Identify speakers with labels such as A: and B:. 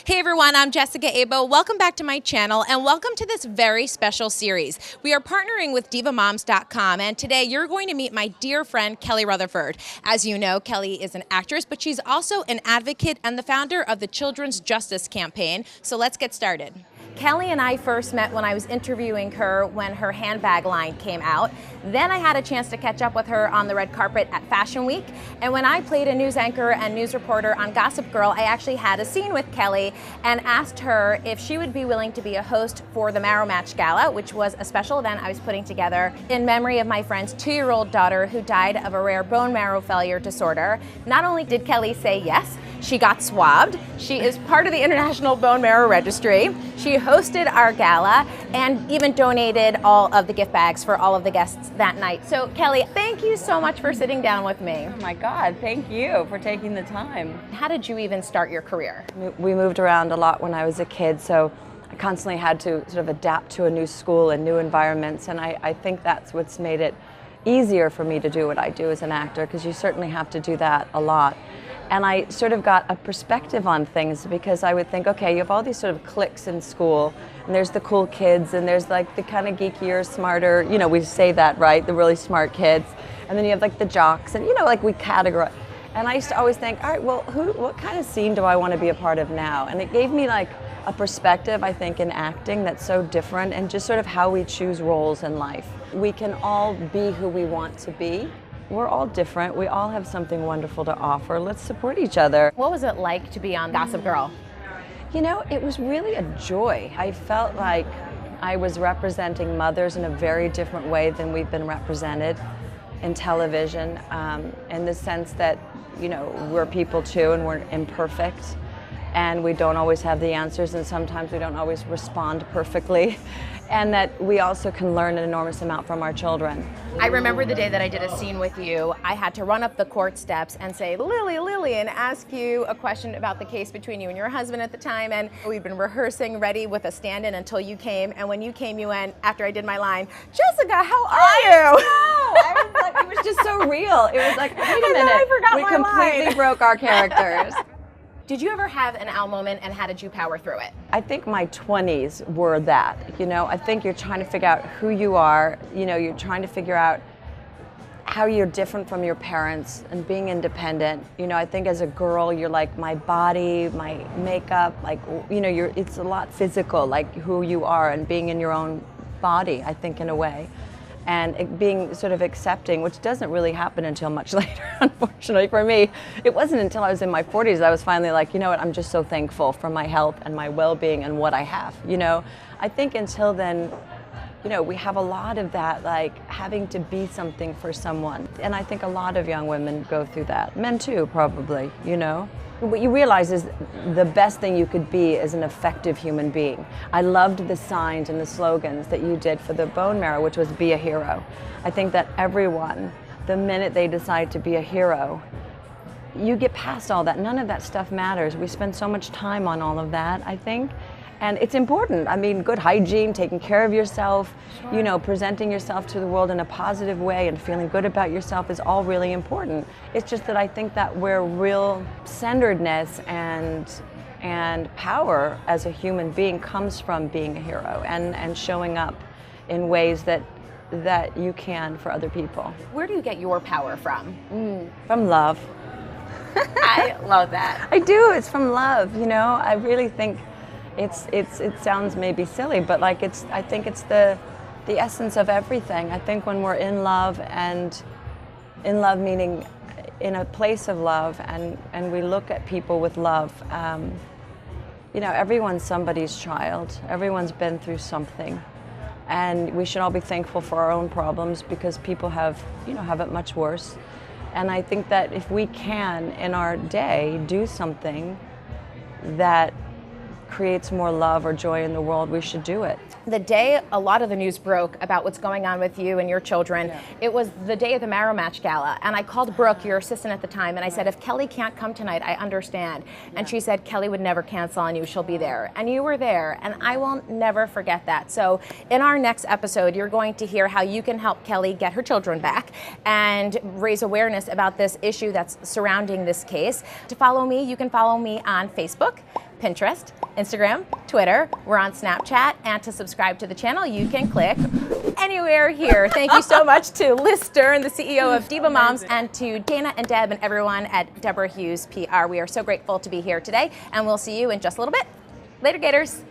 A: Hey everyone, I'm Jessica Abo. Welcome back to my channel and welcome to this very special series. We are partnering with DivaMoms.com and today you're going to meet my dear friend Kelly Rutherford. As you know, Kelly is an actress, but she's also an advocate and the founder of the Children's Justice Campaign. So let's get started. Kelly and I first met when I was interviewing her when her handbag line came out. Then I had a chance to catch up with her on the red carpet at Fashion Week. And when I played a news anchor and news reporter on Gossip Girl, I actually had a scene with Kelly and asked her if she would be willing to be a host for the Marrow Match Gala, which was a special event I was putting together in memory of my friend's 2-year-old daughter who died of a rare bone marrow failure disorder. Not only did Kelly say yes, she got swabbed. She is part of the International Bone Marrow Registry. She hosted our gala and even donated all of the gift bags for all of the guests that night. So Kelly, thank you so much for sitting down with me.
B: Oh my God, thank you for taking the time.
A: How did you even start your career?
B: We moved around a lot when I was a kid, so I constantly had to sort of adapt to a new school and new environments, and I think that's what's made it easier for me to do what I do as an actor, because you certainly have to do that a lot. And I sort of got a perspective on things because I would think, okay, you have all these sort of cliques in school, and there's the cool kids, and there's like the kind of geekier, smarter, you know, we say that, right? The really smart kids. And then you have like the jocks, and you know, like we categorize. And I used to always think, all right, well, what kind of scene do I want to be a part of now? And it gave me like a perspective, I think, in acting that's so different, and just sort of how we choose roles in life. We can all be who we want to be. We're all different. We all have something wonderful to offer. Let's support each other.
A: What was it like to be on Gossip Girl?
B: You know, it was really a joy. I felt like I was representing mothers in a very different way than we've been represented in television, in the sense that, you know, we're people too and we're imperfect and we don't always have the answers, and sometimes we don't always respond perfectly. And that we also can learn an enormous amount from our children.
A: I remember the day that I did a scene with you, I had to run up the court steps and say, Lily, and ask you a question about the case between you and your husband at the time. And we've been rehearsing ready with a stand-in until you came. And when you came, you went, after I did my line, Jessica, how are you?
B: I was like, it was just so real. It was like, wait a minute,
A: I forgot
B: we
A: my
B: completely
A: line.
B: broke our characters.
A: Did you ever have an ow moment, and how did you power through it?
B: I think my 20s were that, you know. I think you're trying to figure out who you are, you know, you're trying to figure out how you're different from your parents and being independent. You know, I think as a girl, you're like, my body, my makeup, like, you know, it's a lot physical, like who you are and being in your own body, I think, in a way. And it being sort of accepting, which doesn't really happen until much later, unfortunately for me. It wasn't until I was in my 40s that I was finally like, you know what, I'm just so thankful for my health and my well-being and what I have, you know. I think until then, you know, we have a lot of that, like having to be something for someone. And I think a lot of young women go through that. Men too, probably, you know. What you realize is the best thing you could be is an effective human being. I loved the signs and the slogans that you did for the bone marrow, which was be a hero. I think that everyone, the minute they decide to be a hero, you get past all that. None of that stuff matters. We spend so much time on all of that, I think. And it's important. I mean, good hygiene, taking care of yourself, sure, you know, presenting yourself to the world in a positive way and feeling good about yourself is all really important. It's just that I think that where real centeredness and power as a human being comes from being a hero and showing up in ways that you can for other people. Where
A: do you get your power from?
B: From love.
A: I love that.
B: I do. It's from love, you know. I really think it sounds maybe silly, but like I think it's the essence of everything. I think when we're in love, and in love meaning in a place of love, and we look at people with love, you know, everyone's somebody's child. Everyone's been through something, and we should all be thankful for our own problems because people have it much worse. And I think that if we can in our day do something that creates more love or joy in the world, we should do it.
A: The day a lot of the news broke about what's going on with you and your children, yeah, it was the day of the Marrow Match Gala. And I called Brooke, your assistant at the time, and I said, if Kelly can't come tonight, I understand. And she said, Kelly would never cancel on you, she'll be there. And you were there, and I will never forget that. So in our next episode, you're going to hear how you can help Kelly get her children back and raise awareness about this issue that's surrounding this case. To follow me, you can follow me on Facebook, Pinterest, Instagram, Twitter. We're on Snapchat. And to subscribe to the channel, you can click anywhere here. Thank you so much to Liz Stern, the CEO of Diva Moms, and to Dana and Deb and everyone at Deborah Hughes PR. We are so grateful to be here today, and we'll see you in just a little bit. Later, Gators.